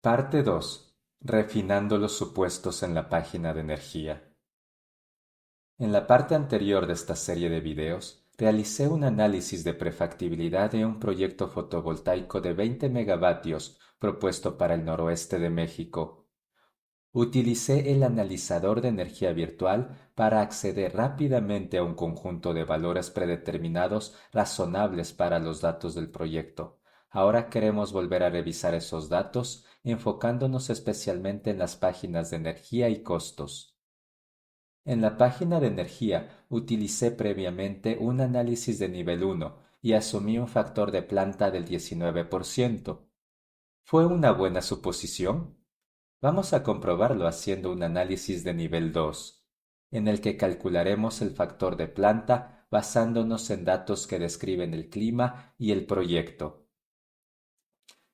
Parte 2. Refinando los supuestos en la página de energía. En la parte anterior de esta serie de videos, realicé un análisis de prefactibilidad de un proyecto fotovoltaico de 20 megavatios propuesto para el noroeste de México. Utilicé el analizador de energía virtual para acceder rápidamente a un conjunto de valores predeterminados razonables para los datos del proyecto. Ahora queremos volver a revisar esos datos, enfocándonos especialmente en las páginas de energía y costos. En la página de energía utilicé previamente un análisis de nivel 1 y asumí un factor de planta del 19%. ¿Fue una buena suposición? Vamos a comprobarlo haciendo un análisis de nivel 2, en el que calcularemos el factor de planta basándonos en datos que describen el clima y el proyecto.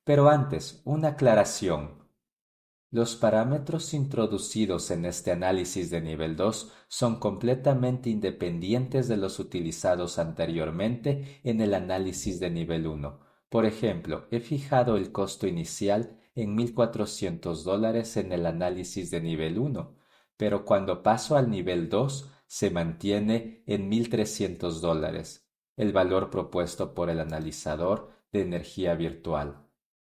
Pero antes, una aclaración. Los parámetros introducidos en este análisis de nivel 2 son completamente independientes de los utilizados anteriormente en el análisis de nivel 1. Por ejemplo, he fijado el costo inicial en $1,400 en el análisis de nivel 1, pero cuando paso al nivel 2 se mantiene en $1,300, el valor propuesto por el analizador de energía virtual.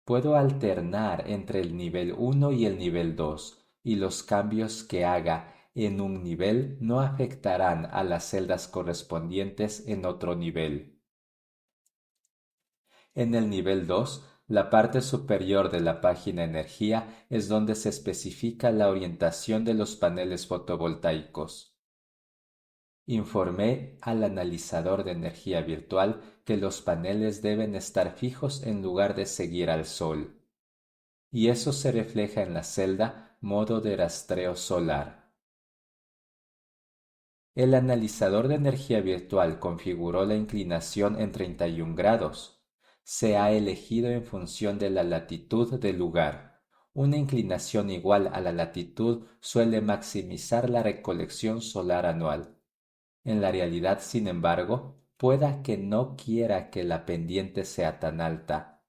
Puedo alternar entre el nivel 1 y el nivel 2, y los cambios que haga en un nivel no afectarán a las celdas correspondientes en otro nivel. En el nivel 2, la parte superior de la página energía es donde se especifica la orientación de los paneles fotovoltaicos. Informé al analizador de energía virtual que los paneles deben estar fijos en lugar de seguir al sol, y eso se refleja en la celda Modo de rastreo solar. El analizador de energía virtual configuró la inclinación en 31 grados. Se ha elegido en función de la latitud del lugar. Una inclinación igual a la latitud suele maximizar la recolección solar anual. En la realidad, sin embargo, pueda que no quiera que la pendiente sea tan alta.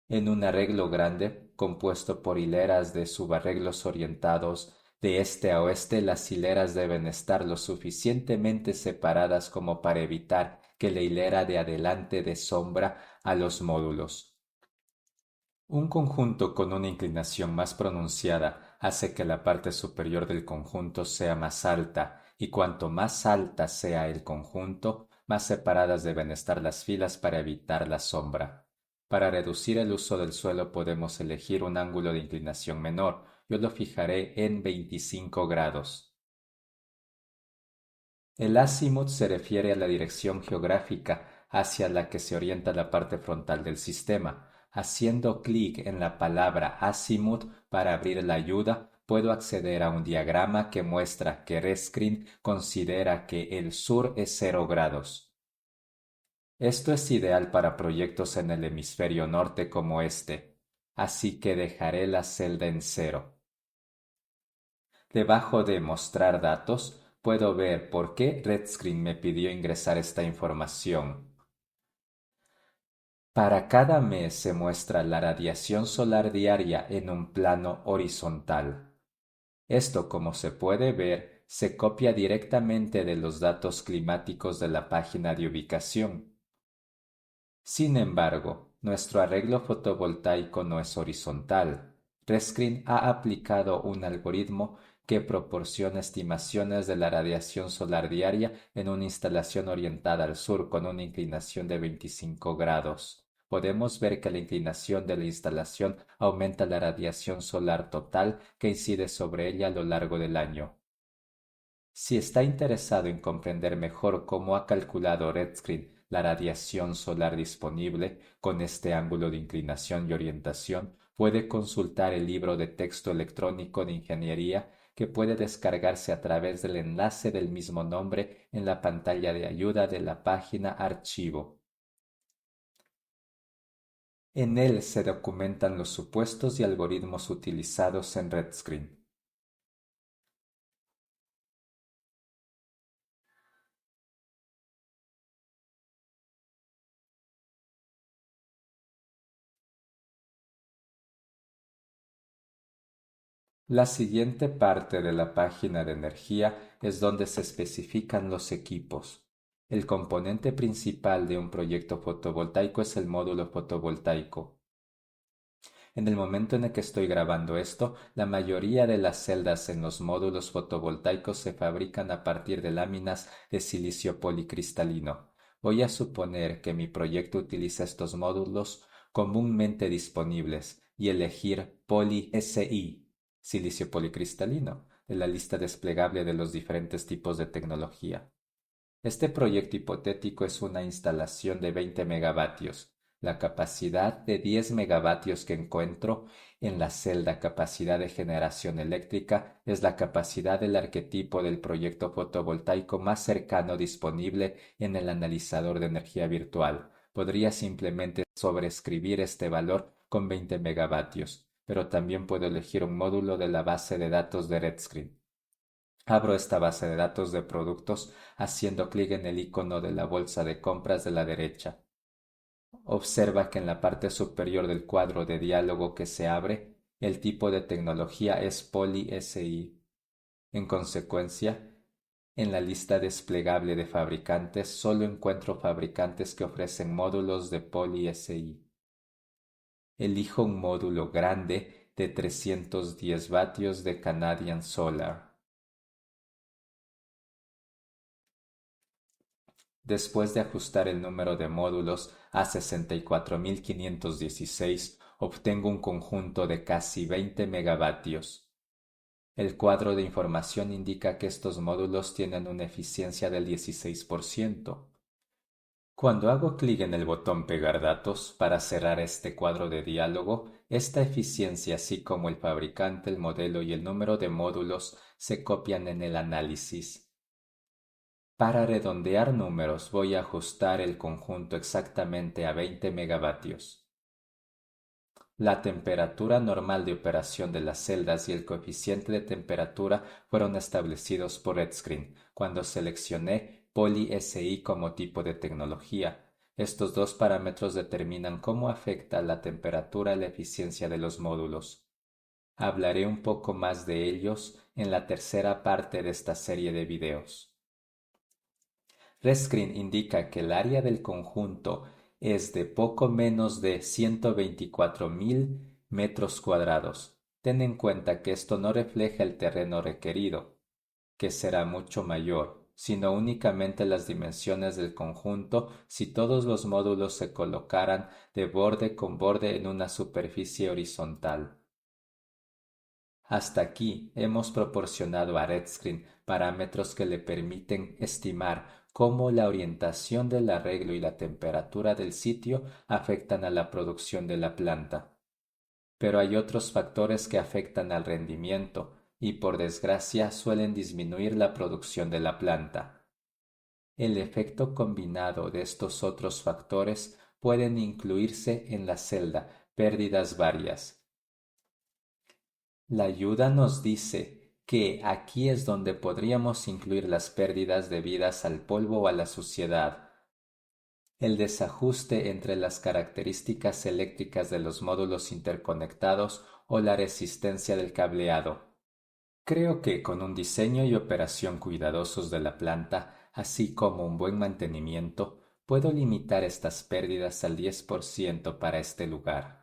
En un arreglo grande, compuesto por hileras de subarreglos orientados de este a oeste, las hileras deben estar lo suficientemente separadas como para evitar que la hilera de adelante dé sombra a los módulos. Un conjunto con una inclinación más pronunciada hace que la parte superior del conjunto sea más alta, y cuanto más alta sea el conjunto, más separadas deben estar las filas para evitar la sombra. Para reducir el uso del suelo podemos elegir un ángulo de inclinación menor. Yo lo fijaré en 25 grados. El azimut se refiere a la dirección geográfica hacia la que se orienta la parte frontal del sistema. Haciendo clic en la palabra azimut para abrir la ayuda, puedo acceder a un diagrama que muestra que Rescreen considera que el sur es 0 grados. Esto es ideal para proyectos en el hemisferio norte como este, así que dejaré la celda en 0. Debajo de Mostrar datos, puedo ver por qué Redscreen me pidió ingresar esta información. Para cada mes se muestra la radiación solar diaria en un plano horizontal. Esto, como se puede ver, se copia directamente de los datos climáticos de la página de ubicación. Sin embargo, nuestro arreglo fotovoltaico no es horizontal. Rescreen ha aplicado un algoritmo que proporciona estimaciones de la radiación solar diaria en una instalación orientada al sur con una inclinación de 25 grados. Podemos ver que la inclinación de la instalación aumenta la radiación solar total que incide sobre ella a lo largo del año. Si está interesado en comprender mejor cómo ha calculado Redscreen la radiación solar disponible con este ángulo de inclinación y orientación, puede consultar el libro de texto electrónico de ingeniería que puede descargarse a través del enlace del mismo nombre en la pantalla de ayuda de la página Archivo. En él se documentan los supuestos y algoritmos utilizados en Redscreen. La siguiente parte de la página de energía es donde se especifican los equipos. El componente principal de un proyecto fotovoltaico es el módulo fotovoltaico. En el momento en el que estoy grabando esto, la mayoría de las celdas en los módulos fotovoltaicos se fabrican a partir de láminas de silicio policristalino. Voy a suponer que mi proyecto utiliza estos módulos comúnmente disponibles y elegir Poly-SI, silicio policristalino, de la lista desplegable de los diferentes tipos de tecnología. Este proyecto hipotético es una instalación de 20 megavatios. La capacidad de 10 megavatios que encuentro en la celda capacidad de generación eléctrica es la capacidad del arquetipo del proyecto fotovoltaico más cercano disponible en el analizador de energía virtual. Podría simplemente sobreescribir este valor con 20 megavatios, pero también puedo elegir un módulo de la base de datos de RedScreen. Abro esta base de datos de productos haciendo clic en el icono de la bolsa de compras de la derecha. Observa que en la parte superior del cuadro de diálogo que se abre, el tipo de tecnología es Poly-SI. En consecuencia, en la lista desplegable de fabricantes solo encuentro fabricantes que ofrecen módulos de Poly-SI. Elijo un módulo grande de 310 vatios de Canadian Solar. Después de ajustar el número de módulos a 64.516, obtengo un conjunto de casi 20 megavatios. El cuadro de información indica que estos módulos tienen una eficiencia del 16%. Cuando hago clic en el botón Pegar datos para cerrar este cuadro de diálogo, esta eficiencia así como el fabricante, el modelo y el número de módulos se copian en el análisis. Para redondear números voy a ajustar el conjunto exactamente a 20 megavatios. La temperatura normal de operación de las celdas y el coeficiente de temperatura fueron establecidos por RedScreen cuando seleccioné Poly-SI como tipo de tecnología. Estos dos parámetros determinan cómo afecta la temperatura la eficiencia de los módulos. Hablaré un poco más de ellos en la tercera parte de esta serie de videos. RedScreen indica que el área del conjunto es de poco menos de 124.000 metros cuadrados. Ten en cuenta que esto no refleja el terreno requerido, que será mucho mayor, sino únicamente las dimensiones del conjunto si todos los módulos se colocaran de borde con borde en una superficie horizontal. Hasta aquí hemos proporcionado a RedScreen parámetros que le permiten estimar cómo la orientación del arreglo y la temperatura del sitio afectan a la producción de la planta. Pero hay otros factores que afectan al rendimiento y por desgracia suelen disminuir la producción de la planta. El efecto combinado de estos otros factores pueden incluirse en la celda pérdidas varias. La ayuda nos dice que aquí es donde podríamos incluir las pérdidas debidas al polvo o a la suciedad, el desajuste entre las características eléctricas de los módulos interconectados o la resistencia del cableado. Creo que con un diseño y operación cuidadosos de la planta, así como un buen mantenimiento, puedo limitar estas pérdidas al 10% para este lugar.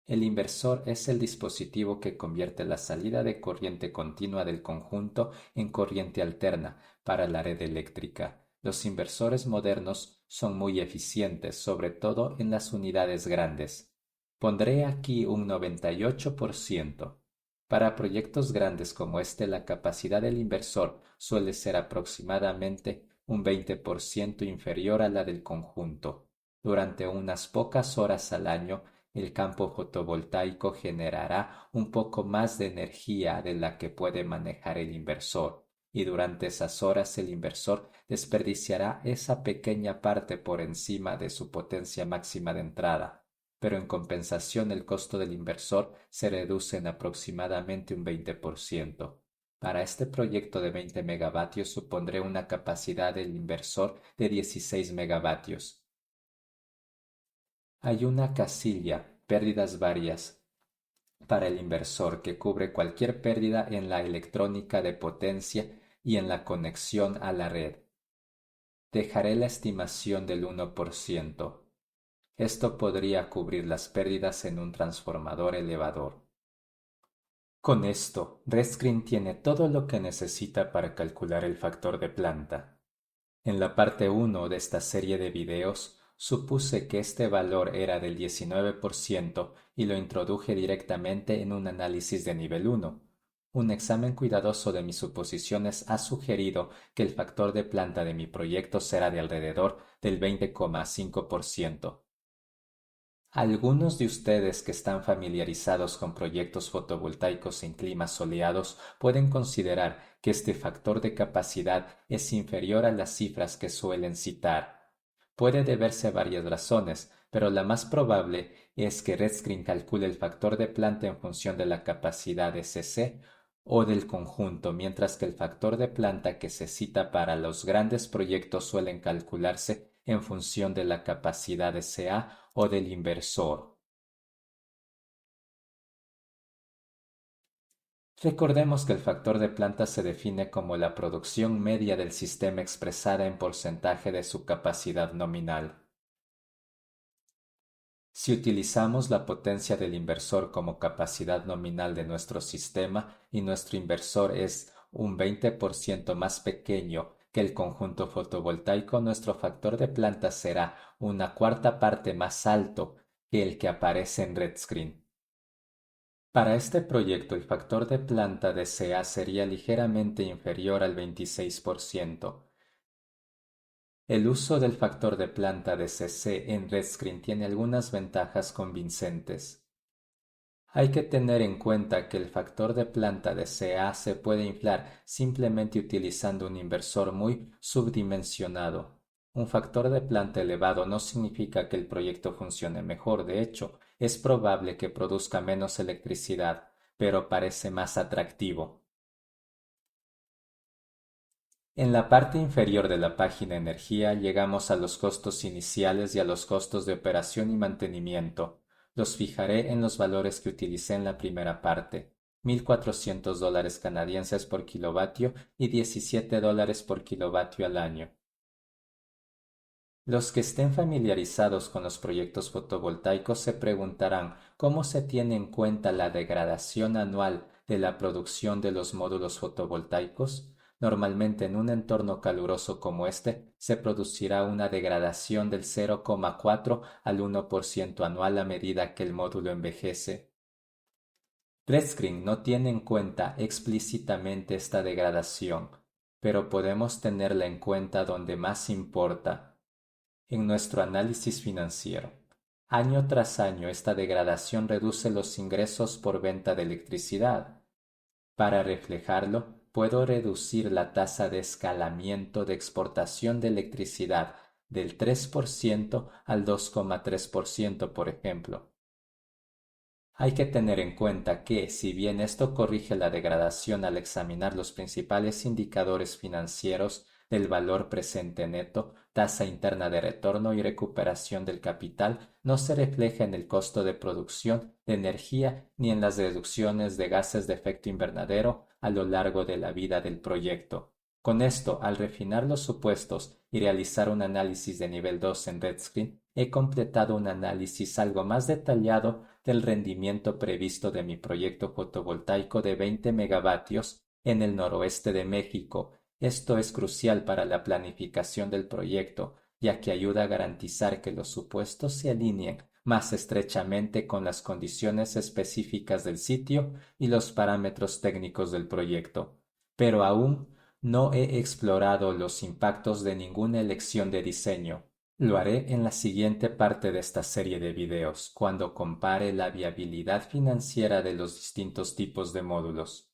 El inversor es el dispositivo que convierte la salida de corriente continua del conjunto en corriente alterna para la red eléctrica. Los inversores modernos son muy eficientes, sobre todo en las unidades grandes. Pondré aquí un 98%. Para proyectos grandes como este, la capacidad del inversor suele ser aproximadamente un 20% inferior a la del conjunto. Durante unas pocas horas al año, el campo fotovoltaico generará un poco más de energía de la que puede manejar el inversor, y durante esas horas el inversor desperdiciará esa pequeña parte por encima de su potencia máxima de entrada, pero en compensación el costo del inversor se reduce en aproximadamente un 20%. Para este proyecto de 20 megavatios supondré una capacidad del inversor de 16 megavatios. Hay una casilla, pérdidas varias, para el inversor que cubre cualquier pérdida en la electrónica de potencia y en la conexión a la red. Dejaré la estimación del 1%. Esto podría cubrir las pérdidas en un transformador elevador. Con esto, RedScreen tiene todo lo que necesita para calcular el factor de planta. En la parte 1 de esta serie de videos, supuse que este valor era del 19% y lo introduje directamente en un análisis de nivel 1. Un examen cuidadoso de mis suposiciones ha sugerido que el factor de planta de mi proyecto será de alrededor del 20,5%. Algunos de ustedes que están familiarizados con proyectos fotovoltaicos en climas soleados pueden considerar que este factor de capacidad es inferior a las cifras que suelen citar. Puede deberse a varias razones, pero la más probable es que RedScreen calcule el factor de planta en función de la capacidad de CC o del conjunto, mientras que el factor de planta que se cita para los grandes proyectos suelen calcularse en función de la capacidad de CA o del inversor. Recordemos que el factor de planta se define como la producción media del sistema expresada en porcentaje de su capacidad nominal. Si utilizamos la potencia del inversor como capacidad nominal de nuestro sistema y nuestro inversor es un 20% más pequeño que el conjunto fotovoltaico, nuestro factor de planta será una cuarta parte más alto que el que aparece en RedScreen. Para este proyecto el factor de planta de CA sería ligeramente inferior al 26%. El uso del factor de planta de CC en RedScreen tiene algunas ventajas convincentes. Hay que tener en cuenta que el factor de planta de CA se puede inflar simplemente utilizando un inversor muy subdimensionado. Un factor de planta elevado no significa que el proyecto funcione mejor, de hecho, es probable que produzca menos electricidad, pero parece más atractivo. En la parte inferior de la página Energía llegamos a los costos iniciales y a los costos de operación y mantenimiento. Los fijaré en los valores que utilicé en la primera parte, $1,400 canadienses por kilovatio y $17 por kilovatio al año. Los que estén familiarizados con los proyectos fotovoltaicos se preguntarán cómo se tiene en cuenta la degradación anual de la producción de los módulos fotovoltaicos. Normalmente en un entorno caluroso como este se producirá una degradación del 0,4 al 1% anual a medida que el módulo envejece. RedScreen no tiene en cuenta explícitamente esta degradación, pero podemos tenerla en cuenta donde más importa, en nuestro análisis financiero. Año tras año esta degradación reduce los ingresos por venta de electricidad. Para reflejarlo, puedo reducir la tasa de escalamiento de exportación de electricidad del 3% al 2,3%, por ejemplo. Hay que tener en cuenta que, si bien esto corrige la degradación al examinar los principales indicadores financieros del valor presente neto, tasa interna de retorno y recuperación del capital, no se refleja en el costo de producción de energía ni en las reducciones de gases de efecto invernadero a lo largo de la vida del proyecto. Con esto, al refinar los supuestos y realizar un análisis de nivel 2 en RedScreen, he completado un análisis algo más detallado del rendimiento previsto de mi proyecto fotovoltaico de 20 megavatios en el noroeste de México. Esto es crucial para la planificación del proyecto, ya que ayuda a garantizar que los supuestos se alineen más estrechamente con las condiciones específicas del sitio y los parámetros técnicos del proyecto. Pero aún no he explorado los impactos de ninguna elección de diseño. Lo haré en la siguiente parte de esta serie de videos, cuando compare la viabilidad financiera de los distintos tipos de módulos.